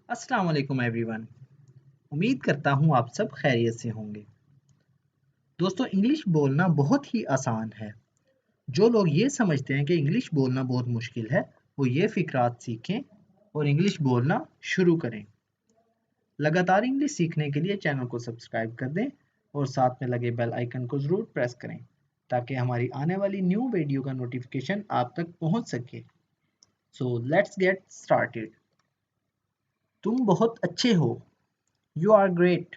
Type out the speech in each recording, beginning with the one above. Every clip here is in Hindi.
अस्सलाम वालेकुम एवरीवन। उम्मीद करता हूँ आप सब खैरियत से होंगे। दोस्तों, इंग्लिश बोलना बहुत ही आसान है। जो लोग ये समझते हैं कि इंग्लिश बोलना बहुत मुश्किल है, वो ये फ़िक़रात सीखें और इंग्लिश बोलना शुरू करें। लगातार इंग्लिश सीखने के लिए चैनल को सब्सक्राइब कर दें और साथ में लगे बेल आइकन को ज़रूर प्रेस करें ताकि हमारी आने वाली न्यू वीडियो का नोटिफिकेशन आप तक पहुँच सके। So let's get started. तुम बहुत अच्छे हो। You are great.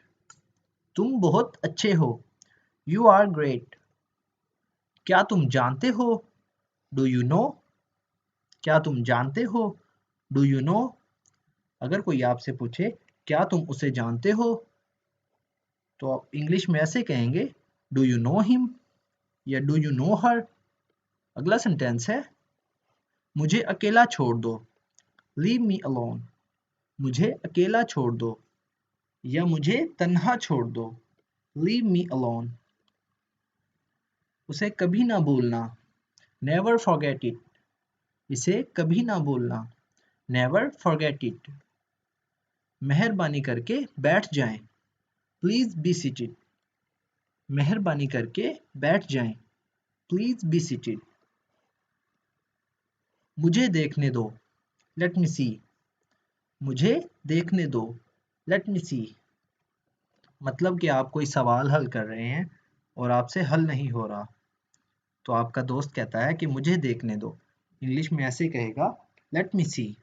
तुम बहुत अच्छे हो। You are great. क्या तुम जानते हो? Do you know? क्या तुम जानते हो? Do you know? अगर कोई आपसे पूछे क्या तुम उसे जानते हो, तो आप इंग्लिश में ऐसे कहेंगे, डू यू नो हिम या डू यू नो हर। अगला सेंटेंस है, मुझे अकेला छोड़ दो। Leave me alone. मुझे अकेला छोड़ दो या मुझे तन्हा छोड़ दो। Leave me alone. उसे कभी ना भूलना। Never forget it. इसे कभी ना भूलना। Never forget it. मेहरबानी करके बैठ जाएं। Please be seated. मेहरबानी करके बैठ जाएं। Please be seated. मुझे देखने दो। लेट मी सी। मुझे देखने दो। लेट मी सी। मतलब कि आप कोई सवाल हल कर रहे हैं और आपसे हल नहीं हो रहा, तो आपका दोस्त कहता है कि मुझे देखने दो। इंग्लिश में ऐसे कहेगा, लेट मी सी।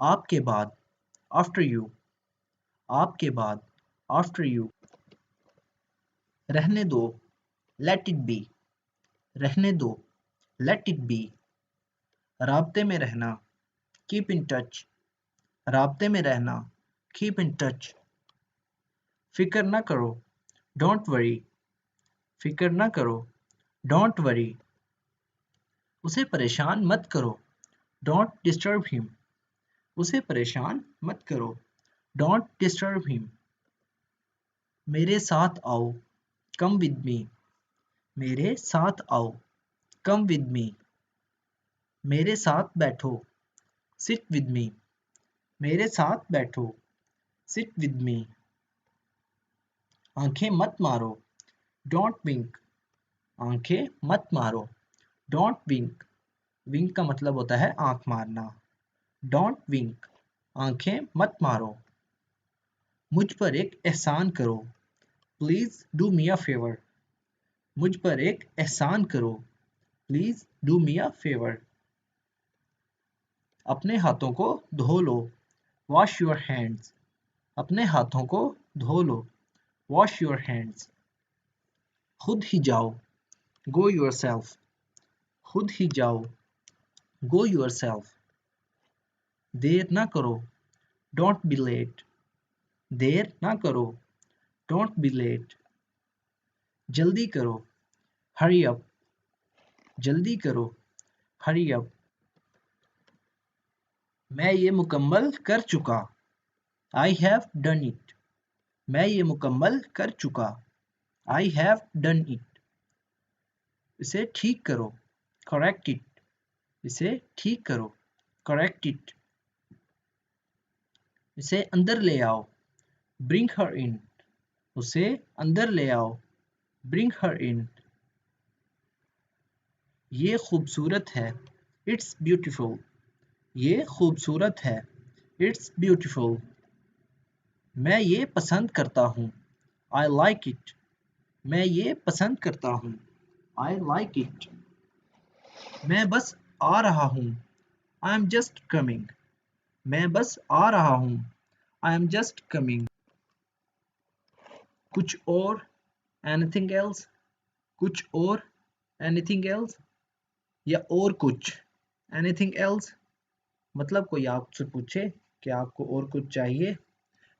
आपके बाद। After you. आपके बाद। After you. रहने दो। Let it be. रहने दो। Let it be. राब्ते में रहना। Keep in touch. राब्ते में रहना। Keep in touch. फिक्र न करो। Don't worry. फिक्र न करो। Don't worry. उसे परेशान मत करो। Don't disturb him. उसे परेशान मत करो। Don't disturb him. मेरे साथ आओ। Come with me. मेरे साथ आओ। Come with me. मेरे साथ बैठो। Sit with me. मेरे साथ बैठो। Sit with me. आंखें मत मारो। Don't wink. आंखें मत मारो। Don't wink. विंक का मतलब होता है आंख मारना। Don't wink. आंखें मत मारो। मुझ पर एक एहसान करो। Please do me a favour. मुझ पर एक एहसान करो। Please do me a favour. अपने हाथों को धो लो। Wash your hands. अपने हाथों को धो लो। Wash your hands. खुद ही जाओ। गो योरसेल्फ। खुद ही जाओ। गो योरसेल्फ। देर ना करो। Don't be late. देर ना करो। Don't be late. जल्दी करो। Hurry up. जल्दी करो। Hurry up. मैं ये मुकम्मल कर चुका। I have done it. मैं ये मुकम्मल कर चुका। I have done it. इसे ठीक करो। Correct it. इसे ठीक करो। Correct it. इसे अंदर ले आओ। Bring her in. उसे अंदर ले आओ। Bring her in. ये खूबसूरत है। It's beautiful. ये खूबसूरत है। It's beautiful. मैं ये पसंद करता हूँ। I like it. मैं ये पसंद करता हूँ। I like it. मैं बस आ रहा हूँ। I am just coming. मैं बस आ रहा हूँ। I am just coming. कुछ और। Anything else. कुछ और। एनीथिंग एल्स या और कुछ। एनीथिंग एल्स मतलब कोई आपसे पूछे कि आपको और कुछ चाहिए।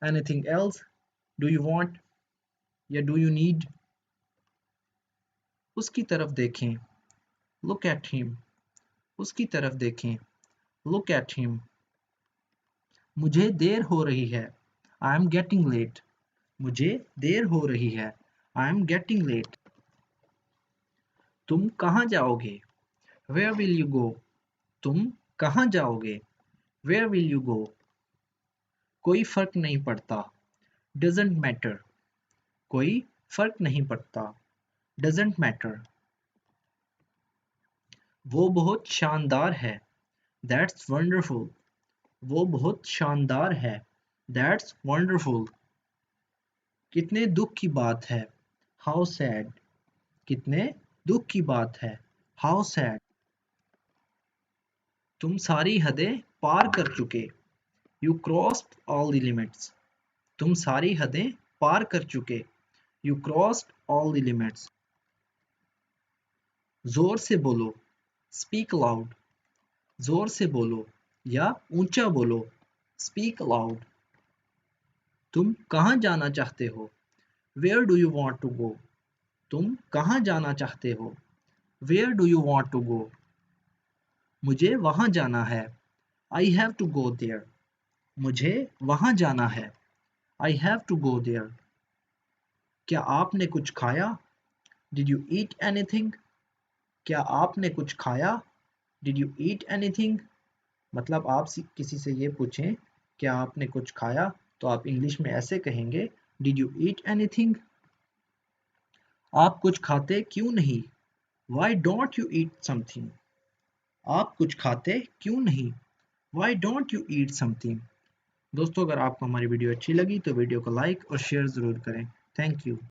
Anything else. Do you want या डू यू नीड। उसकी तरफ देखें। Look at him. उसकी तरफ देखें। Look at him. मुझे देर हो रही है। I am getting late. मुझे देर हो रही है। I am getting late. तुम कहाँ जाओगे? Where will you go? तुम कहाँ जाओगे? Where will you go? कोई फर्क नहीं पड़ता, डजंट मैटर, कोई फर्क नहीं पड़ता, डजंट मैटर। वो बहुत शानदार है, दैट्स वंडरफुल, वो बहुत शानदार है, दैट्स वंडरफुल। कितने दुख की बात है, हाउ सैड, कितने दुख की बात है, हाउ सैड। तुम सारी हदें पार कर चुके, you crossed all the limits, तुम सारी हदें पार कर चुके, you crossed all the limits. जोर से बोलो, स्पीक लाउड, जोर से बोलो या ऊंचा बोलो, स्पीक लाउड। तुम कहाँ जाना चाहते हो, where do you want to go, तुम कहाँ जाना चाहते हो, where do you want to go. मुझे वहाँ जाना है, I have to go there, मुझे वहाँ जाना है, I have to go there. क्या आपने कुछ खाया, डिड यू ईट एनीथिंग, क्या आपने कुछ खाया, डिड यू ईट एनीथिंग। मतलब आप किसी से ये पूछें क्या आपने कुछ खाया, तो आप इंग्लिश में ऐसे कहेंगे, डिड यू ईट एनीथिंग। आप कुछ खाते क्यों नहीं, why don't you eat something, आप कुछ खाते क्यों नहीं, why don't you eat something. दोस्तों अगर आपको हमारी वीडियो अच्छी लगी तो वीडियो को लाइक और शेयर ज़रूर करें। Thank you.